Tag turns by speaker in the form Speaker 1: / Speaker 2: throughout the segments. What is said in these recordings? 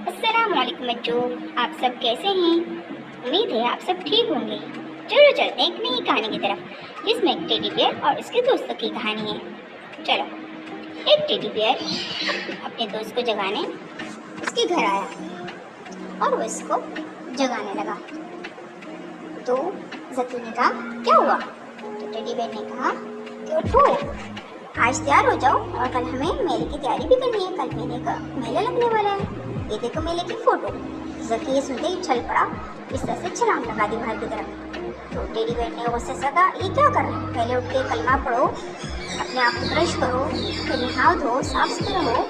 Speaker 1: अस्सलाम वालेकुम बच्चों, आप सब कैसे हैं? उम्मीद है आप सब ठीक होंगे। चलो चलते हैं एक नई कहानी की तरफ जिसमें एक टेडी बियर और उसके दोस्तों की कहानी है। चलो, एक टेडी बियर अपने दोस्त को जगाने उसके घर आया और वो इसको जगाने लगा। तो ज़की ने कहा, क्या हुआ? तो टेडी बियर ने कहा कि उठो, आज तैयार हो जाओ और कल हमें मेले की तैयारी भी करनी है। कल मेले का मेला लगने वाला है, ये देखो मेले की फोटो। ज़की ये सुनते ही छल पड़ा, इस तरह से छलांग लगा दी बाहर की तरफ। तो टेडी बियर ने गुस्से से कहा, ये क्या कर रहे हो? पहले उठ के कलमा पढ़ो, अपने आप को ब्रश करो, फिर नहाओ धो, साफ सुथरा हो,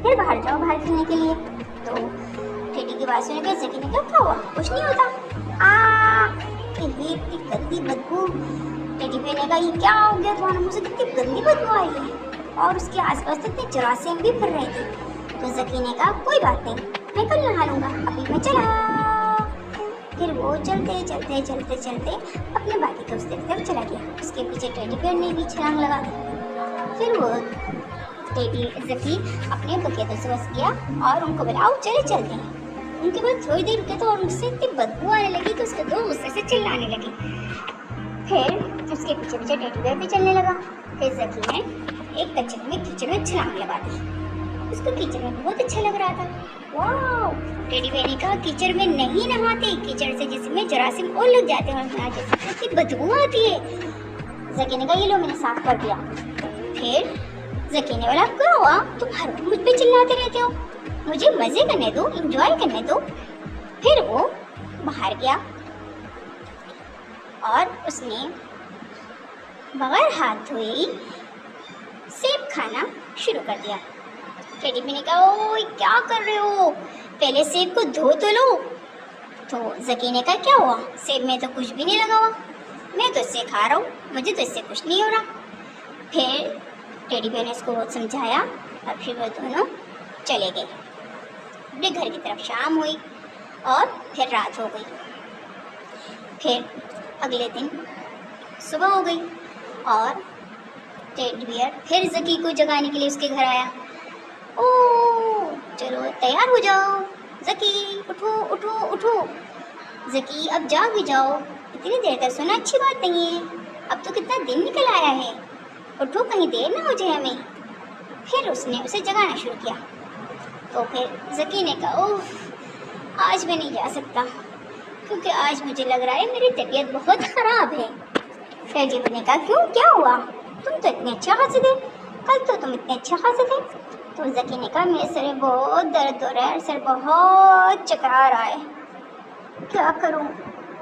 Speaker 1: फिर बाहर जाओ बाहर खेलने के लिए। तो टेडी की बात सुनकर ज़की ने कहा, क्या हुआ? कुछ नहीं होता। इतनी गंदी बदबू। टेडी बियर ने कहा, ये क्या हो गया तुम्हारे मुँह से? कितनी गंदी बदबू आई है और उसके आसपास तो इतने जरासीम भी फिर रहे थे। तो ज़की ने कहा, कोई बात नहीं, मैं कल नहा लूँगा, अभी मैं चला। फिर वो चलते चलते चलते चलते अपने बाकी दोस्तों की तरफ चला गया। उसके पीछे टेडी बियर ने भी छलांग लगा दी। फिर वो ज़की अपने बकिया दोस्तों से किया और उनको बोला, आओ चले चलते हैं। उनके बाद थोड़ी देर रुके तो और उनसे इतनी बदबू आने लगी कि उसके दोस्त गुस्से से चिल्लाने लगे। फिर उसके पीछे पीछे टेडी बियर भी चलने लगा। फिर ज़की ने एक कीचड़ में छलांग लगा दी। उसको कीचड़ में बहुत अच्छा लग रहा था। वाह! टेडी बियर ने कहा, कीचड़ में नहीं नहाते, कीचड़ से जिसमें जरासीम और लग जाते हैं और जैसे बदबू आती है। ज़की ने कहा, ये लो मैंने साफ कर दिया। फिर ज़की ने बोला, क्या हुआ? तुम हर वक्त मुझ पे चिल्लाते रहते हो, मुझे मजे करने दो, एंजॉय करने दो। फिर वो बाहर गया और उसने बगैर हाथ धोए सेब खाना शुरू कर दिया। टेडी बियर ने कहा, ओए क्या कर रहे हो? पहले सेब को धो तो लो। तो ज़की ने कहा, क्या हुआ? सेब में तो कुछ भी नहीं लगा हुआ, मैं तो इससे खा रहा हूँ, मुझे तो इससे कुछ नहीं हो रहा। फिर टेडी बियर ने इसको बहुत समझाया और फिर वो दोनों चले गए। अपने घर की तरफ शाम हुई और फिर रात हो गई। फिर अगले दिन सुबह हो गई और टेडी बियर फिर ज़की को जगाने के लिए उसके घर आया। ओ चलो तैयार हो जाओ, ज़की उठो उठो उठो। ज़की अब जाग भी जाओ, इतनी देर तक सोना अच्छी बात नहीं है, अब तो कितना दिन निकल आया है, उठो कहीं देर ना हो जाए हमें। फिर उसने उसे जगाना शुरू किया। तो फिर ज़की ने कहा, ओह आज मैं नहीं जा सकता क्योंकि आज मुझे लग रहा है मेरी तबीयत बहुत ख़राब है। टेडी बियर ने कहा, क्यों, क्या हुआ? तुम तो इतने अच्छे खासे थे, कल तो तुम इतने अच्छे खासे थे। तो ज़की ने कहा, मेरे सर में बहुत दर्द हो रहा है, सर बहुत चकरा रहा है, क्या करूं,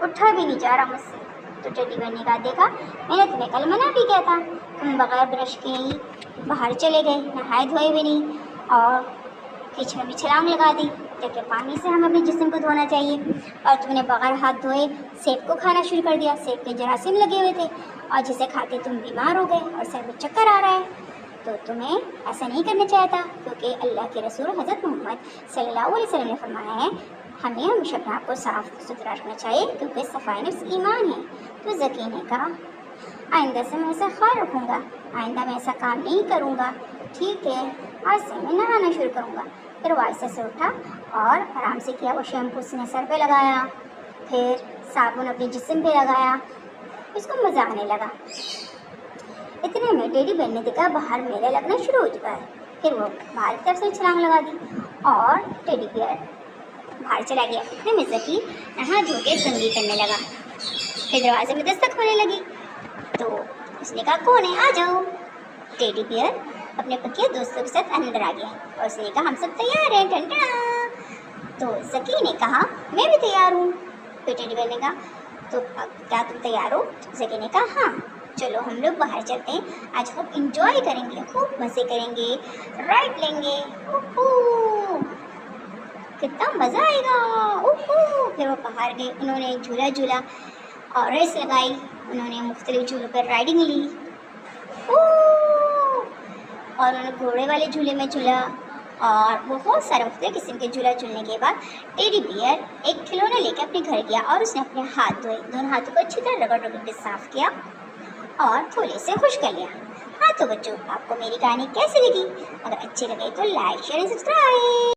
Speaker 1: उठा भी नहीं जा रहा मुझसे। तो टेडी बियर ने कहा, देखा मैंने तुम्हें कल मना भी किया था, तुम बगैर ब्रश के ही बाहर चले गए, नहाए धोए भी नहीं और कीचड़ में भी छलांग लगा दी, जबकि पानी से हमें अपने जिस्म को धोना चाहिए। और तुमने बगैर हाथ धोए सेब को खाना शुरू कर दिया, सेब के जरासीम लगे हुए थे और जिसे खाते तुम बीमार हो गए और सर में चक्कर आ रहा है। तो तुम्हें ऐसा नहीं करना चाहिए था क्योंकि अल्लाह के रसूल हज़रत मोहम्मद सल्लल्लाहु अलैहि वसल्लम ने फरमाया है, हमें हमेशा अपने आप को साफ सुथरा रखना चाहिए क्योंकि सफाई नफ्स ईमान है। तो ज़की ने कहा, आइंदा से मैं ऐसा ख्याल रखूँगा, आइंदा मैं ऐसा काम नहीं करूँगा, ठीक है, आज से मैं नहाना शुरू करूँगा। फिर वो आहिस्ते से उठा और आराम से किया। वो शैम्पू उसने सर पे लगाया, फिर साबुन अपने जिस्म पे लगाया, उसको मज़ा आने लगा। इतने में टेडी बियर ने देखा बाहर मेला लगना शुरू हो चुका है। फिर वो बाहर की तरफ से छलांग लगा दी और टेडी बियर बाहर चला गया। इतने में ज़की नहा धो के कंघी करने लगा। फिर दरवाजे में दस्तक होने लगी तो उसने कहा, कौन है, आ जाओ। टेडी बियर अपने बकिया दोस्तों के साथ अंदर आ गया और उसने कहा, हम सब तैयार हैं, टंटना। तो ज़की ने कहा, मैं भी तैयार हूँ। फिर टेडी बियर ने कहा, तो क्या तुम तैयार हो? ज़की ने कहा, हाँ चलो हम लोग बाहर चलते हैं, आज खूब इंजॉय करेंगे, खूब मज़े करेंगे, राइड लेंगे, कितना मज़ा आएगा। फिर वो बाहर गए, उन्होंने झूला झूला और रेस लगाई, उन्होंने मुख्तलिफ झूलों पर राइडिंग ली और उन्होंने घोड़े वाले झूले में झूला और बहुत सारे मुख्तलिफ किस्म के झूला झूलने के बाद टेडी बियर एक खिलौना लेकर अपने घर गया और उसने अपने हाथ धोए, दोनों हाथों को अच्छी तरह रगड़ रगड़ के साफ़ किया और थोड़े से खुश कर लिया। हाँ तो बच्चों, आपको मेरी कहानी कैसी लगी? अगर अच्छी लगे तो लाइक शेयर एंड सब्सक्राइब।